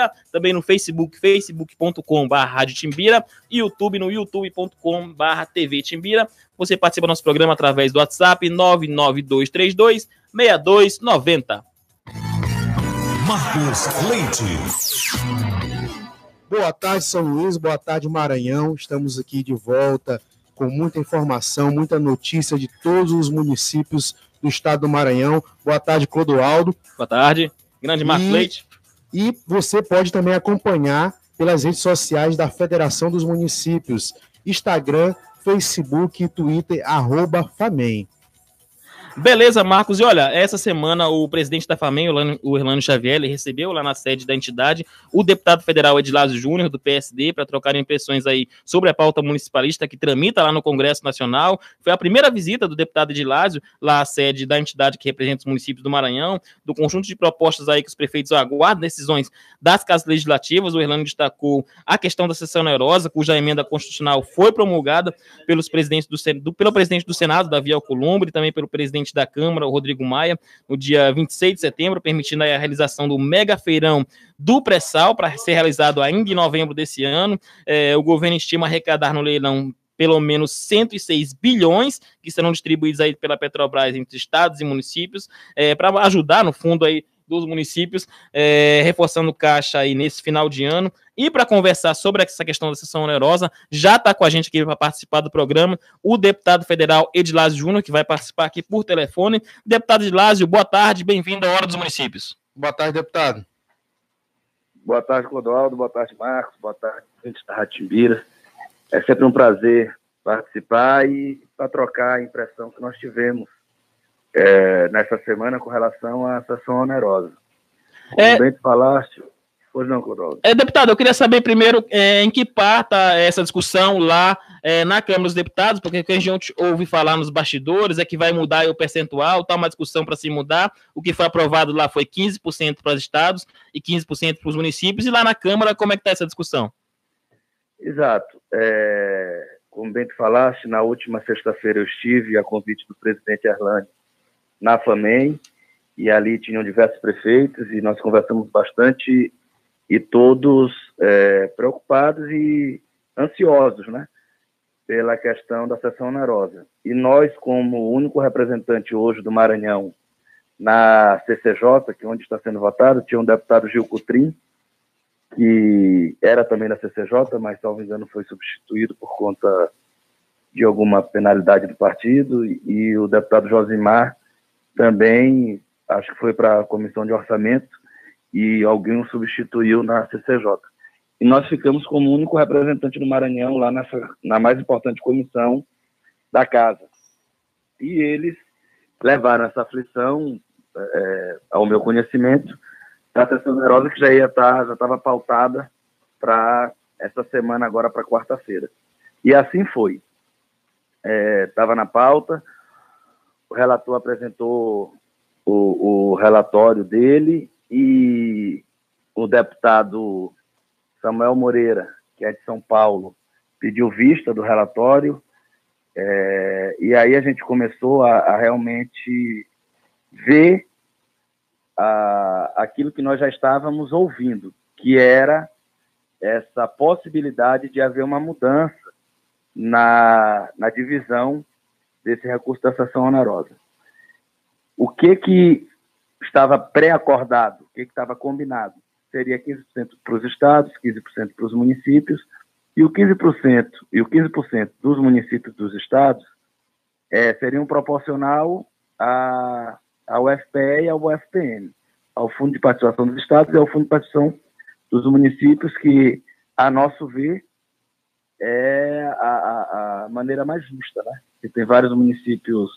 Timbira, também no Facebook, facebook.com/Rádio Timbira, e YouTube no youtube.com/TV Timbira. Você participa do nosso programa através do WhatsApp 99232-6290. Marcos Leite. Boa tarde, São Luís, boa tarde, Maranhão. Estamos aqui de volta com muita informação, muita notícia de todos os municípios do estado do Maranhão. Boa tarde, Clodoaldo. Boa tarde, grande Marcos Leite. E você pode também acompanhar pelas redes sociais da Federação dos Municípios, Instagram, Facebook e Twitter, @FAMEM. Beleza, Marcos. E olha, essa semana o presidente da FAMEM, o Erlânio Xavier, ele recebeu lá na sede da entidade o deputado federal Edilásio Júnior, do PSD, para trocar impressões aí sobre a pauta municipalista que tramita lá no Congresso Nacional. Foi a primeira visita do deputado Edilásio lá à sede da entidade que representa os municípios do Maranhão, do conjunto de propostas aí que os prefeitos aguardam, decisões das casas legislativas. O Erlânio destacou a questão da sessão onerosa, cuja emenda constitucional foi promulgada pelo presidente do Senado, Davi Alcolumbre, e também pelo presidente da Câmara, o Rodrigo Maia, no dia 26 de setembro, permitindo aí a realização do mega feirão do pré-sal, para ser realizado ainda em novembro desse ano. O governo estima arrecadar no leilão pelo menos 106 bilhões, que serão distribuídos aí pela Petrobras entre estados e municípios, para ajudar no fundo aí dos municípios, reforçando caixa aí nesse final de ano. E para conversar sobre essa questão da sessão onerosa, já está com a gente aqui para participar do programa o deputado federal Edilásio Júnior, que vai participar aqui por telefone. Deputado Edilásio, boa tarde, bem-vindo à Hora dos Municípios. Boa tarde, deputado. Boa tarde, Clodoaldo, boa tarde, Marcos, boa tarde, gente da Rádio Timbira. É sempre um prazer participar e para trocar a impressão que nós tivemos nessa semana com relação à sessão onerosa. Como bem tu falaste, pois não, Clodoaldo? Deputado, eu queria saber primeiro em que parte essa discussão lá na Câmara dos Deputados, porque o que a gente ouve falar nos bastidores é que vai mudar o percentual, está uma discussão para se mudar. O que foi aprovado lá foi 15% para os estados e 15% para os municípios, e lá na Câmara, como é que está essa discussão? Exato. Como bem tu falaste, na última sexta-feira eu estive a convite do presidente Erlânio na FAMEM, e ali tinham diversos prefeitos, e nós conversamos bastante, e todos preocupados e ansiosos, né, pela questão da sessão onerosa. E nós, como único representante hoje do Maranhão na CCJ, que é onde está sendo votado, tinha um deputado Gil Cutrim, que era também da CCJ, mas, salvo engano, foi substituído por conta de alguma penalidade do partido, e o deputado Josimar também, acho que foi para a Comissão de Orçamento, e alguém o substituiu na CCJ. E nós ficamos como único representante do Maranhão lá na mais importante comissão da casa. E eles levaram essa aflição, ao meu conhecimento, da sessão onerosa, que já estava pautada para essa semana, agora para quarta-feira. E assim foi. Estava na pauta, o relator apresentou o relatório dele, e o deputado Samuel Moreira, que é de São Paulo, pediu vista do relatório, e aí a gente começou a realmente ver aquilo que nós já estávamos ouvindo, que era essa possibilidade de haver uma mudança na divisão desse recurso da sessão onerosa. O que estava pré-acordado, o que estava combinado, seria 15% para os estados, 15% para os municípios, e o 15% dos municípios dos estados seriam proporcional ao FPE e ao UFPM, ao Fundo de Participação dos Estados e ao Fundo de Participação dos Municípios, que, a nosso ver, é a maneira mais justa, né? Que tem vários municípios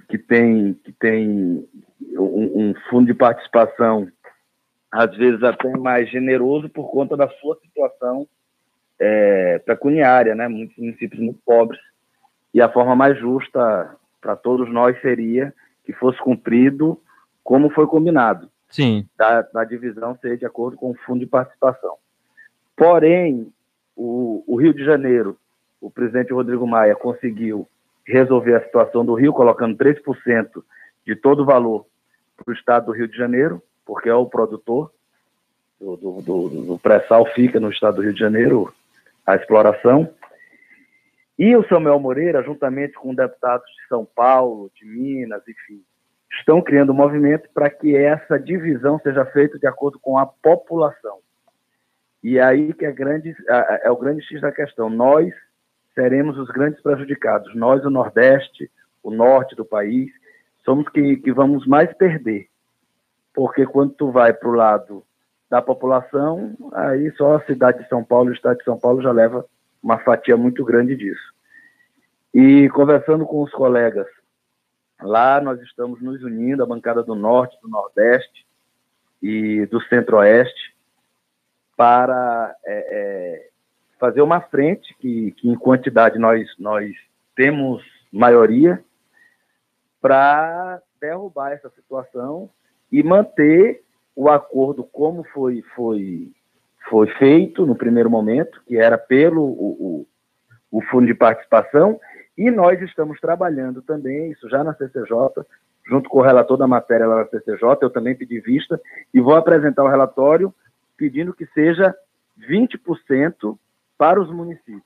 que tem um fundo de participação, às vezes até mais generoso por conta da sua situação pecuniária, né? Muitos municípios muito pobres, e a forma mais justa para todos nós seria que fosse cumprido como foi combinado. Sim. Da divisão ser de acordo com o fundo de participação. Porém, o Rio de Janeiro, o presidente Rodrigo Maia conseguiu resolver a situação do Rio, colocando 3% de todo o valor para o estado do Rio de Janeiro, porque é o produtor do pré-sal, fica no estado do Rio de Janeiro, a exploração. E o Samuel Moreira, juntamente com deputados de São Paulo, de Minas, enfim, estão criando um movimento para que essa divisão seja feita de acordo com a população. E aí que é o grande X da questão. Nós seremos os grandes prejudicados. Nós, o Nordeste, o Norte do país, somos que vamos mais perder. Porque quando tu vai para o lado da população, aí só a cidade de São Paulo, o estado de São Paulo já leva uma fatia muito grande disso. E conversando com os colegas lá, nós estamos nos unindo, a bancada do Norte, do Nordeste e do Centro-Oeste, para fazer uma frente que em quantidade nós temos maioria, para derrubar essa situação e manter o acordo como foi feito no primeiro momento, que era pelo o Fundo de Participação, e nós estamos trabalhando também, isso já na CCJ, junto com o relator da matéria lá na CCJ, eu também pedi vista, e vou apresentar o relatório pedindo que seja 20% para os municípios.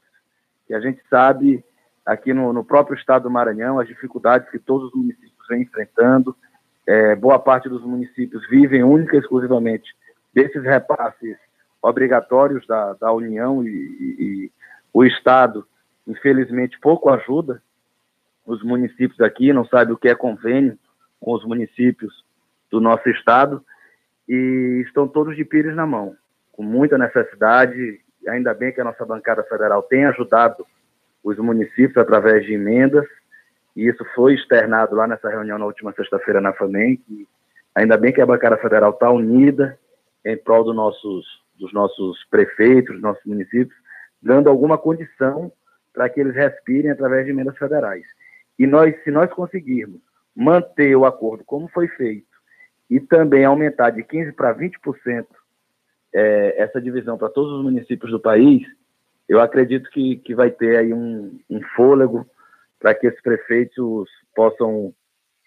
Que a gente sabe, aqui no próprio estado do Maranhão, as dificuldades que todos os municípios vêm enfrentando. Boa parte dos municípios vivem única e exclusivamente desses repasses obrigatórios da União, e o Estado, infelizmente, pouco ajuda os municípios aqui, não sabe o que é convênio com os municípios do nosso Estado, e estão todos de pires na mão, com muita necessidade. Ainda bem que a nossa bancada federal tem ajudado os municípios através de emendas, e isso foi externado lá nessa reunião na última sexta-feira na FAMEM, que ainda bem que a bancada federal está unida em prol dos nossos prefeitos, dos nossos municípios, dando alguma condição para que eles respirem através de emendas federais. E se nós conseguirmos manter o acordo como foi feito, e também aumentar de 15% para 20% essa divisão para todos os municípios do país, eu acredito que vai ter aí um fôlego para que esses prefeitos possam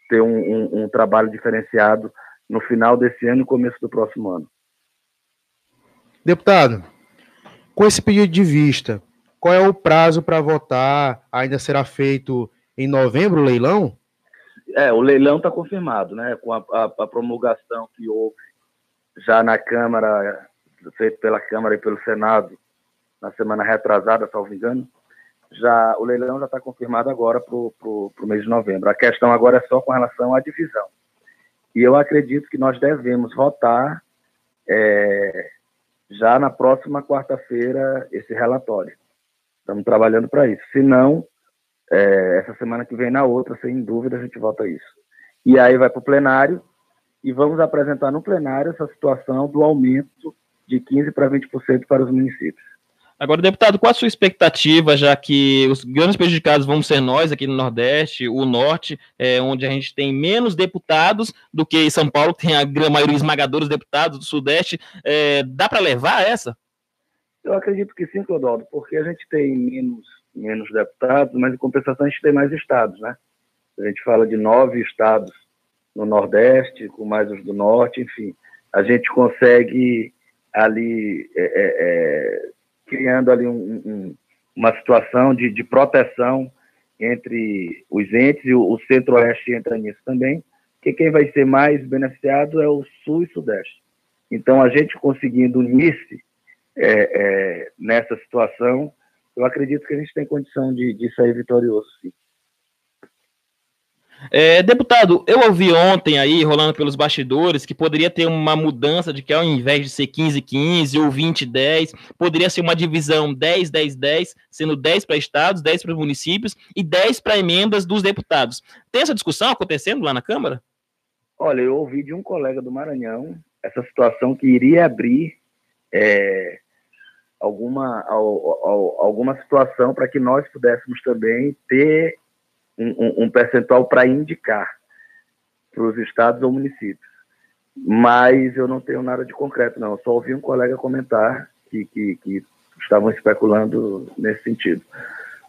ter um trabalho diferenciado no final desse ano e começo do próximo ano. Deputado, com esse pedido de vista, qual é o prazo para votar? Ainda será feito em novembro o leilão? O leilão está confirmado, né? Com a promulgação que houve já na Câmara, feito pela Câmara e pelo Senado, na semana retrasada, salvo engano, o leilão já está confirmado agora para o mês de novembro. A questão agora é só com relação à divisão. E eu acredito que nós devemos votar já na próxima quarta-feira esse relatório. Estamos trabalhando para isso. Se não, essa semana que vem, na outra, sem dúvida, a gente vota isso. E aí vai para o plenário, e vamos apresentar no plenário essa situação do aumento de 15% para 20% para os municípios. Agora, deputado, qual a sua expectativa, já que os grandes prejudicados vamos ser nós aqui no Nordeste, o Norte, onde a gente tem menos deputados do que São Paulo, que tem a grande maioria esmagadora dos deputados do Sudeste, dá para levar essa? Eu acredito que sim, Clodoaldo, porque a gente tem menos deputados, mas em compensação a gente tem mais estados, né? A gente fala de 9 estados no Nordeste, com mais os do Norte, enfim. A gente consegue ali, criando ali uma situação de proteção entre os entes, e o Centro-Oeste entra nisso também, que quem vai ser mais beneficiado é o Sul e Sudeste. Então, a gente conseguindo unir-se nessa situação, eu acredito que a gente tem condição de sair vitorioso, sim. Deputado, eu ouvi ontem aí, rolando pelos bastidores, que poderia ter uma mudança de que ao invés de ser 15-15 ou 20-10, poderia ser uma divisão 10-10-10, sendo 10 para estados, 10 para municípios e 10 para emendas dos deputados. Tem essa discussão acontecendo lá na Câmara? Olha, eu ouvi de um colega do Maranhão essa situação que iria abrir alguma situação para que nós pudéssemos também ter um percentual para indicar para os estados ou municípios. Mas eu não tenho nada de concreto, não. Eu só ouvi um colega comentar que estavam especulando nesse sentido.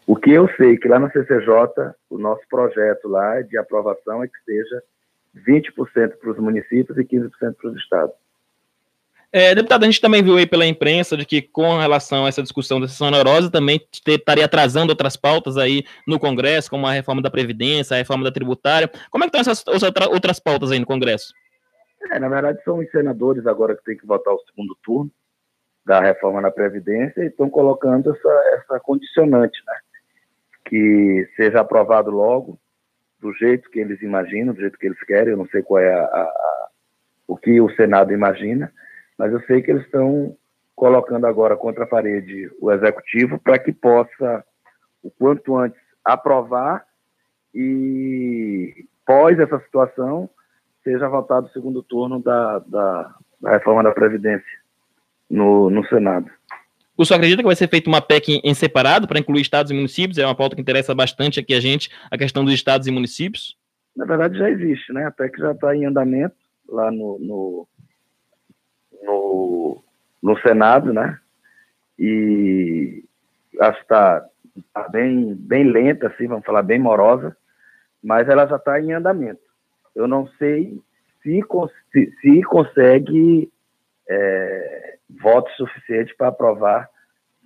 O que eu sei que lá na CCJ, o nosso projeto lá de aprovação é que seja 20% para os municípios e 15% para os estados. Deputado, a gente também viu aí pela imprensa de que, com relação a essa discussão da sessão onerosa, também estaria atrasando outras pautas aí no Congresso, como a reforma da Previdência, a reforma da tributária. Como é que estão essas outras pautas aí no Congresso? Na verdade, são os senadores agora que têm que votar o segundo turno da reforma da Previdência e estão colocando essa condicionante, né? Que seja aprovado logo, do jeito que eles imaginam, do jeito que eles querem. Eu não sei qual é o que o Senado imagina, mas eu sei que eles estão colocando agora contra a parede o Executivo para que possa, o quanto antes, aprovar e, pós essa situação, seja votado o segundo turno da reforma da Previdência no Senado. O senhor acredita que vai ser feita uma PEC em separado para incluir estados e municípios? É uma pauta que interessa bastante aqui a gente, a questão dos estados e municípios. Na verdade, já existe, né? A PEC já está em andamento lá no Senado, né? E acho que está bem lenta, assim, vamos falar, bem morosa, mas ela já está em andamento. Eu não sei se consegue votos suficientes para aprovar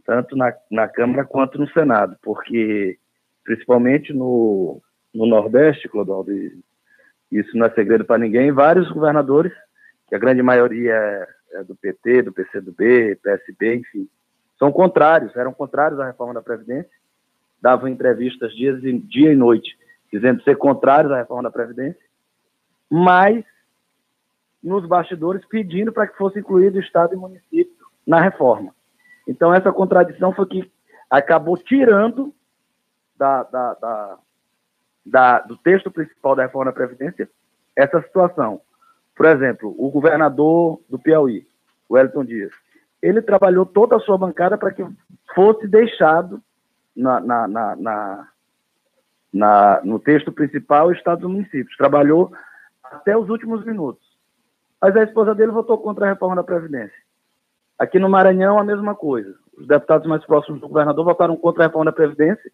tanto na Câmara quanto no Senado, porque, principalmente no Nordeste, Clodoaldo, isso não é segredo para ninguém, vários governadores, que a grande maioria é do PT, do PCdoB, PSB, enfim, eram contrários à reforma da Previdência, davam entrevistas dia e noite, dizendo ser contrários à reforma da Previdência, mas nos bastidores pedindo para que fosse incluído o Estado e município na reforma. Então, essa contradição foi que acabou tirando do texto principal da reforma da Previdência essa situação. Por exemplo, o governador do Piauí, o Wellington Dias, ele trabalhou toda a sua bancada para que fosse deixado no texto principal o Estado e os municípios. Trabalhou até os últimos minutos. Mas a esposa dele votou contra a reforma da Previdência. Aqui no Maranhão, a mesma coisa. Os deputados mais próximos do governador votaram contra a reforma da Previdência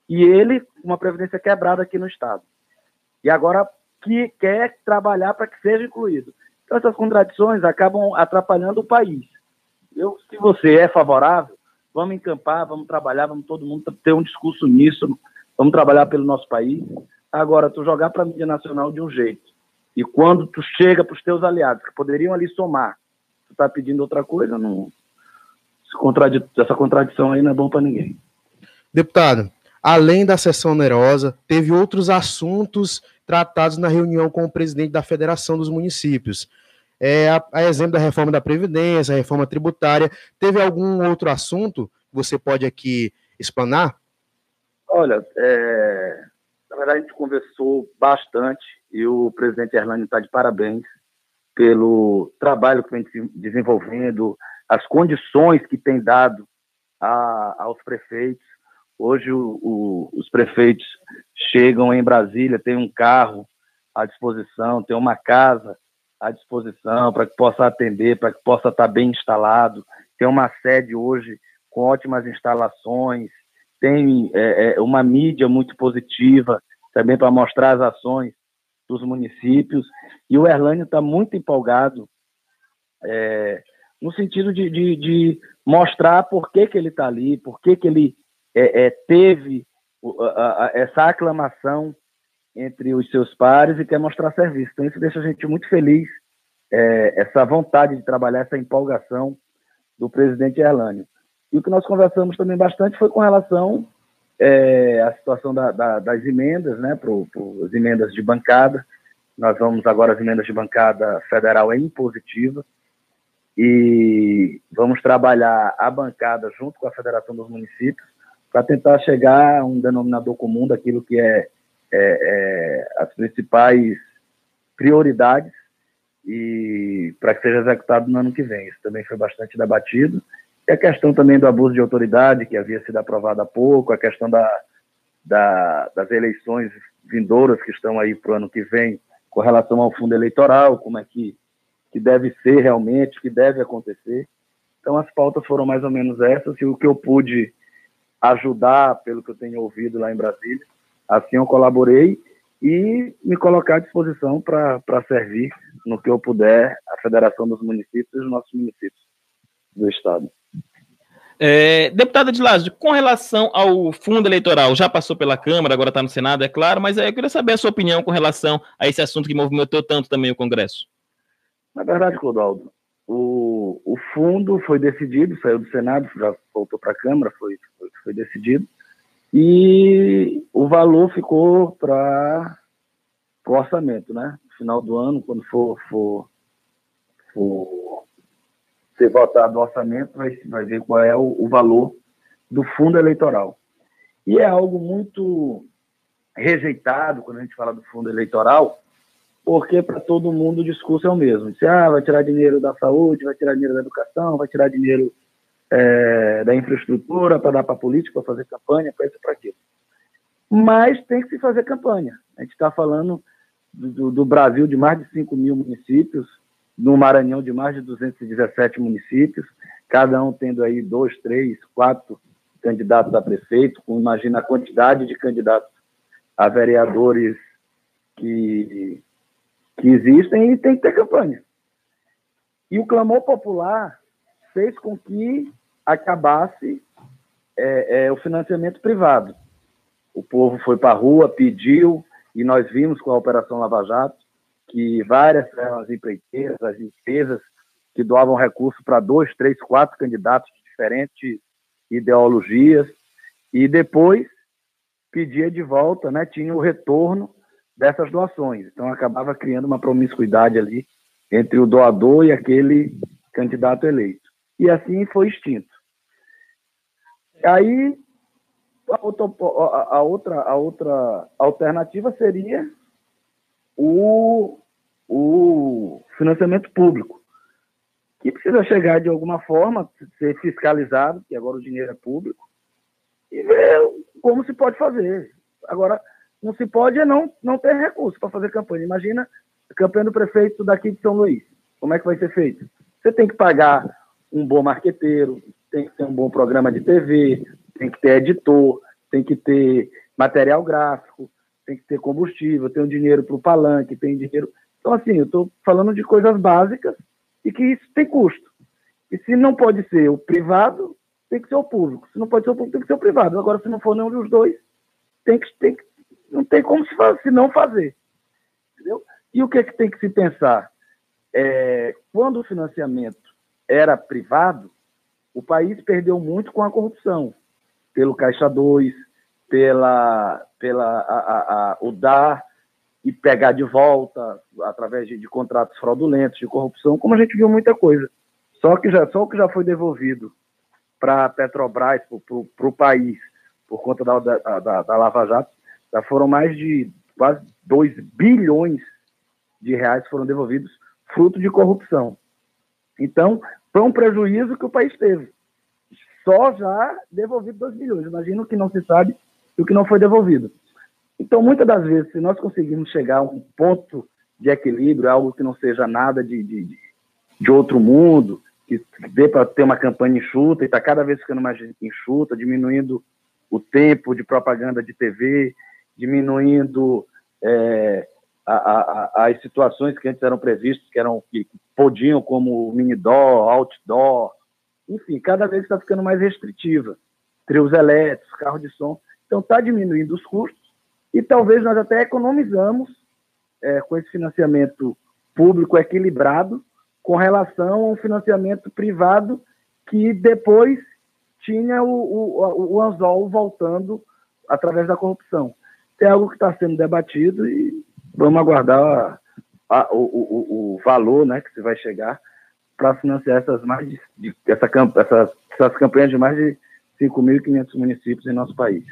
e ele, uma Previdência quebrada aqui no Estado. E agora que quer trabalhar para que seja incluído. Então, essas contradições acabam atrapalhando o país. Se você é favorável, vamos encampar, vamos trabalhar, vamos todo mundo ter um discurso nisso, vamos trabalhar pelo nosso país. Agora, tu jogar para a mídia nacional de um jeito, e quando tu chega para os teus aliados, que poderiam ali somar, tu está pedindo outra coisa, não... essa contradição aí não é bom para ninguém. Deputado, além da sessão onerosa, teve outros assuntos tratados na reunião com o presidente da Federação dos Municípios. A exemplo da reforma da Previdência, a reforma tributária. Teve algum outro assunto que você pode aqui explanar? Olha, na verdade a gente conversou bastante e o presidente Erlânio está de parabéns pelo trabalho que vem desenvolvendo, as condições que tem dado aos prefeitos. Hoje os prefeitos chegam em Brasília, tem um carro à disposição, tem uma casa à disposição para que possa atender, para que possa estar bem instalado. Tem uma sede hoje com ótimas instalações, tem uma mídia muito positiva também para mostrar as ações dos municípios. E o Erlânio está muito empolgado no sentido de mostrar por que ele está ali, por que ele teve essa aclamação entre os seus pares e quer mostrar serviço. Então, isso deixa a gente muito feliz, essa vontade de trabalhar, essa empolgação do presidente Erlânio. E o que nós conversamos também bastante foi com relação à situação das emendas, né, as emendas de bancada. Nós vamos agora, as emendas de bancada federal impositiva, e vamos trabalhar a bancada junto com a Federação dos Municípios para tentar chegar a um denominador comum daquilo que as principais prioridades e para que seja executado no ano que vem. Isso também foi bastante debatido. E a questão também do abuso de autoridade, que havia sido aprovada há pouco, a questão das eleições vindouras que estão aí para o ano que vem, com relação ao fundo eleitoral, como é que deve ser realmente, o que deve acontecer. Então, as pautas foram mais ou menos essas, e o que eu pude ajudar, pelo que eu tenho ouvido lá em Brasília, assim eu colaborei, e me colocar à disposição para servir no que eu puder a Federação dos Municípios e os nossos municípios do Estado. Deputado Edilásio, com relação ao fundo eleitoral, já passou pela Câmara, agora está no Senado, é claro, mas eu queria saber a sua opinião com relação a esse assunto que movimentou tanto também o Congresso. Na verdade, Clodoaldo, o fundo foi decidido, saiu do Senado, já voltou para a Câmara, foi decidido, e o valor ficou para o orçamento, né? No final do ano, quando for ser votado o orçamento, vai ver qual é o valor do fundo eleitoral. E é algo muito rejeitado quando a gente fala do fundo eleitoral, porque para todo mundo o discurso é o mesmo. Diz, vai tirar dinheiro da saúde, vai tirar dinheiro da educação, vai tirar dinheiro da infraestrutura para dar para a política, para fazer campanha, para isso e para aquilo. Mas tem que se fazer campanha. A gente está falando do Brasil, de mais de 5 mil municípios, no Maranhão de mais de 217 municípios, cada um tendo aí 2, 3, 4 candidatos a prefeito, imagina a quantidade de candidatos a vereadores que existem, e tem que ter campanha. E o clamor popular fez com que acabasse o financiamento privado. O povo foi para a rua, pediu, e nós vimos com a Operação Lava Jato que várias as empreiteiras, as empresas que doavam recursos para 2, 3, 4 candidatos de diferentes ideologias, e depois pedia de volta, né, tinha o retorno dessas doações. Então acabava criando uma promiscuidade ali entre o doador e aquele candidato eleito. E assim foi extinto. Aí a outra alternativa seria o financiamento público, que precisa chegar de alguma forma, ser fiscalizado, que agora o dinheiro é público, e ver como se pode fazer. Agora, não se pode não ter recurso para fazer campanha. Imagina a campanha do prefeito daqui de São Luís. Como é que vai ser feito? Você tem que pagar um bom marqueteiro, tem que ter um bom programa de TV, tem que ter editor, tem que ter material gráfico, tem que ter combustível, tem um dinheiro para o palanque, tem dinheiro... Então, assim, eu estou falando de coisas básicas e que isso tem custo. E se não pode ser o privado, tem que ser o público. Se não pode ser o público, tem que ser o privado. Agora, se não for nenhum dos dois, não tem como se não fazer. Entendeu? E o que tem que se pensar? Quando o financiamento era privado, o país perdeu muito com a corrupção. Pelo Caixa 2, o dar e pegar de volta através de contratos fraudulentos, de corrupção, como a gente viu muita coisa. Só o que já foi devolvido para a Petrobras, para o país, por conta da Lava Jato, já foram mais de quase 2 bilhões de reais foram devolvidos fruto de corrupção. Então, foi um prejuízo que o país teve. Só já devolvido 2 bilhões. Imagina o que não se sabe e o que não foi devolvido. Então, muitas das vezes, se nós conseguirmos chegar a um ponto de equilíbrio, algo que não seja nada de outro mundo, que dê para ter uma campanha enxuta, e está cada vez ficando mais enxuta, diminuindo o tempo de propaganda de TV, diminuindo as situações que antes eram previstas, que podiam, como mini-door, outdoor, enfim, cada vez está ficando mais restritiva. Trios elétricos, carro de som. Então, está diminuindo os custos, e talvez nós até economizamos com esse financiamento público equilibrado com relação a um financiamento privado que depois tinha o anzol voltando através da corrupção. É algo que está sendo debatido e vamos aguardar o valor, né, que se vai chegar para financiar essas campanhas de mais de 5.500 municípios em nosso país.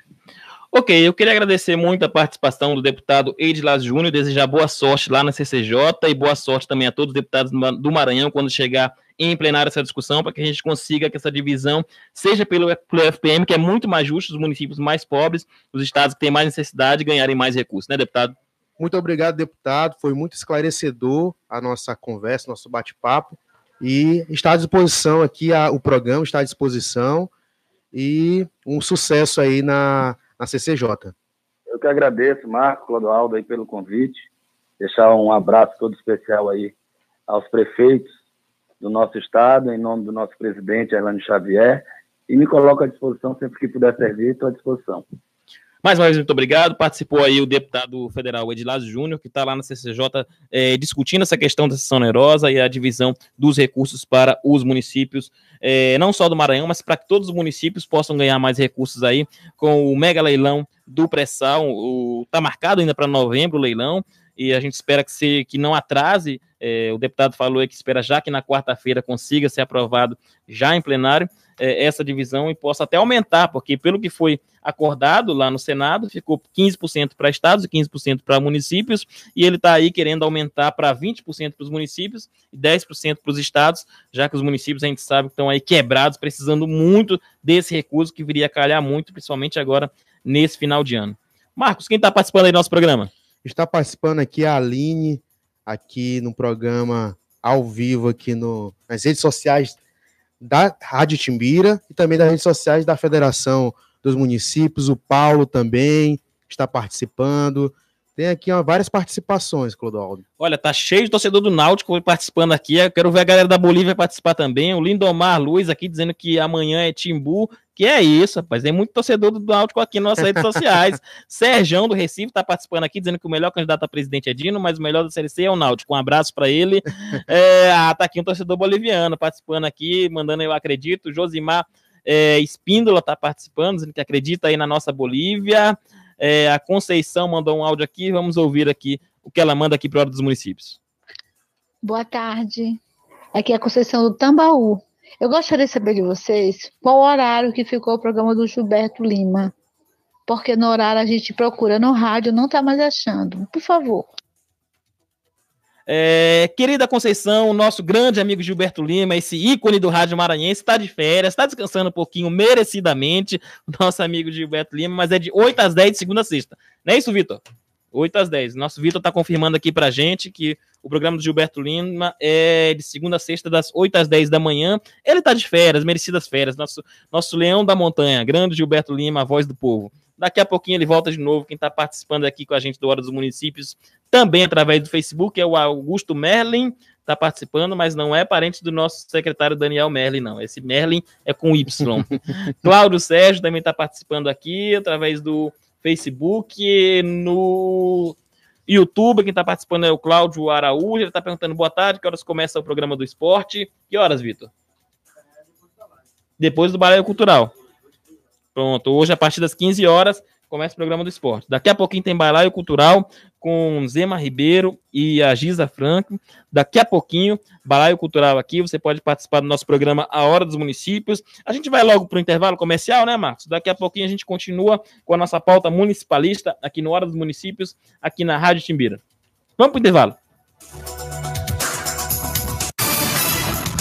Ok, eu queria agradecer muito a participação do deputado Edilásio Júnior, desejar boa sorte lá na CCJ e boa sorte também a todos os deputados do Maranhão quando chegar em plenário essa discussão, para que a gente consiga que essa divisão seja pelo FPM, que é muito mais justo, os municípios mais pobres, os estados que têm mais necessidade, ganharem mais recursos, né, deputado? Muito obrigado, deputado, foi muito esclarecedor a nossa conversa, nosso bate-papo, e está à disposição aqui, o programa está à disposição, e um sucesso aí na CCJ. Eu que que agradeço, Marco, Clodoaldo, aí pelo convite. Deixar um abraço todo especial aí aos prefeitos do nosso estado, em nome do nosso presidente, Erlânio Xavier, e me coloco à disposição sempre que puder servir, estou à disposição. Mais uma vez, muito obrigado. Participou aí o deputado federal Edilásio Júnior, que está lá na CCJ discutindo essa questão da sessão onerosa e a divisão dos recursos para os municípios, não só do Maranhão, mas para que todos os municípios possam ganhar mais recursos aí com o mega leilão do pré-sal. Está marcado ainda para novembro o leilão, e a gente espera que não atrase. O deputado falou aí que espera já que na quarta-feira consiga ser aprovado já em plenário essa divisão e possa até aumentar, porque pelo que foi acordado lá no Senado, ficou 15% para estados e 15% para municípios, e ele está aí querendo aumentar para 20% para os municípios e 10% para os estados, já que os municípios a gente sabe que estão aí quebrados, precisando muito desse recurso que viria a calhar muito, principalmente agora nesse final de ano. Marcos, quem está participando aí do nosso programa? Está participando aqui a Aline, aqui no programa ao vivo, aqui nas redes sociais da Rádio Timbira e também das redes sociais da Federação dos Municípios. O Paulo também está participando. Tem aqui várias participações, Clodoaldo. Olha, tá cheio de torcedor do Náutico participando aqui. Eu quero ver a galera da Bolívia participar também. O Lindomar Luiz aqui dizendo que amanhã é Timbu. Que é isso, rapaz. Tem muito torcedor do Náutico aqui nas nossas redes sociais. Serjão do Recife tá participando aqui, dizendo que o melhor candidato a presidente é Dino, mas o melhor da Série C é o Náutico. Um abraço para ele. Tá aqui um torcedor boliviano participando aqui, mandando eu acredito. Josimar Espíndola tá participando, dizendo que acredita aí na nossa Bolívia. A Conceição mandou um áudio aqui, vamos ouvir aqui o que ela manda aqui para a Hora dos Municípios. Boa tarde, aqui é a Conceição do Tambaú. Eu gostaria de saber de vocês qual horário que ficou o programa do Gilberto Lima, porque no horário a gente procura no rádio, não está mais achando, por favor. Querida Conceição, nosso grande amigo Gilberto Lima, esse ícone do rádio maranhense, está de férias, está descansando um pouquinho, merecidamente, o nosso amigo Gilberto Lima, mas é de 8 às 10 de segunda a sexta. Não é isso, Vitor? 8 às 10. Nosso Vitor está confirmando aqui pra gente que o programa do Gilberto Lima é de segunda a sexta, das 8 às 10 da manhã. Ele está de férias, merecidas férias. Nosso leão da montanha, grande Gilberto Lima, a voz do povo. Daqui a pouquinho ele volta de novo. Quem está participando aqui com a gente do Hora dos Municípios, também através do Facebook, é o Augusto Merlin, está participando, mas não é parente do nosso secretário Daniel Merlin, não. Esse Merlin é com Y. Cláudio Sérgio também está participando aqui, através do Facebook, no YouTube. Quem está participando é o Cláudio Araújo. Ele está perguntando, boa tarde, que horas começa o programa do esporte? Que horas, Vitor? Depois do Balaio Cultural. Pronto, hoje a partir das 15 horas começa o programa do esporte. Daqui a pouquinho tem Balaio Cultural com Zema Ribeiro e a Giza Franco. Daqui a pouquinho, Balaio Cultural aqui, você pode participar do nosso programa A Hora dos Municípios. A gente vai logo para o intervalo comercial, né, Marcos? Daqui a pouquinho a gente continua com a nossa pauta municipalista aqui no Hora dos Municípios, aqui na Rádio Timbira. Vamos para o intervalo.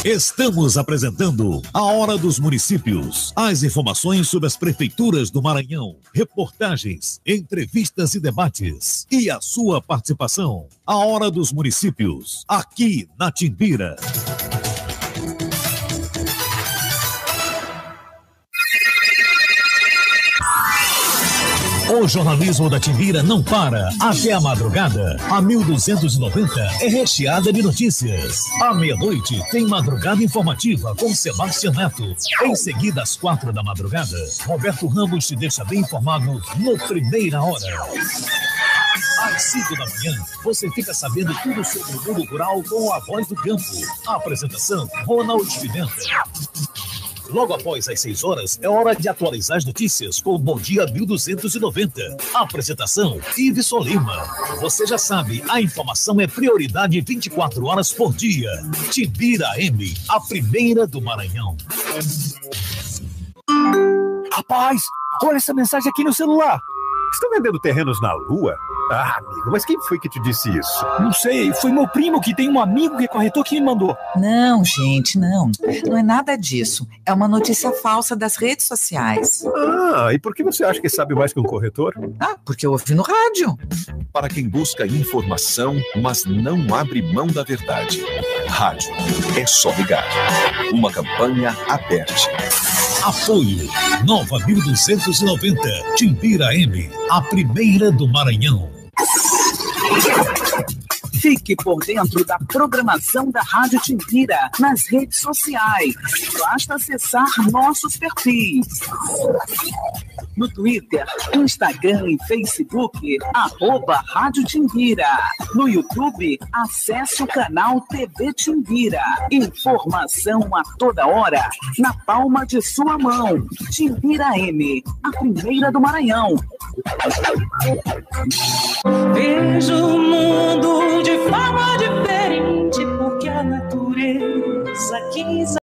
Estamos apresentando a Hora dos Municípios. As informações sobre as prefeituras do Maranhão, reportagens, entrevistas e debates. E a sua participação. A Hora dos Municípios, aqui na Timbira. O jornalismo da Timbira não para até a madrugada. A 1290 é recheada de notícias. À meia-noite tem madrugada informativa com Sebastião Neto. Em seguida, às 4 da madrugada, Roberto Ramos te deixa bem informado no Primeira Hora. Às 5 da manhã, você fica sabendo tudo sobre o mundo rural com a Voz do Campo. A apresentação, Ronald Pimenta. Logo após as 6 horas, é hora de atualizar as notícias com o Bom Dia 1290. Apresentação, Iveson Lima. Você já sabe, a informação é prioridade 24 horas por dia. Timbira M, a primeira do Maranhão. Rapaz, olha essa mensagem aqui no celular. Estão vendendo terrenos na Lua? Ah, amigo, mas quem foi que te disse isso? Não sei, foi meu primo que tem um amigo que é corretor que me mandou. Não, gente, não. Não é nada disso. É uma notícia falsa das redes sociais. Ah, e por que você acha que sabe mais que um corretor? Ah, porque eu ouvi no rádio. Para quem busca informação, mas não abre mão da verdade. Rádio, é só ligar. Uma campanha aberta. Apoio Nova 1290, Timbira M, a primeira do Maranhão. Fique por dentro da programação da Rádio Timbira nas redes sociais. Basta acessar nossos perfis. No Twitter, Instagram e Facebook, @Rádio Timbira. No YouTube, acesse o canal TV Timbira. Informação a toda hora, na palma de sua mão. Timbira M, a primeira do Maranhão. Vejo o mundo de forma diferente, porque a natureza quis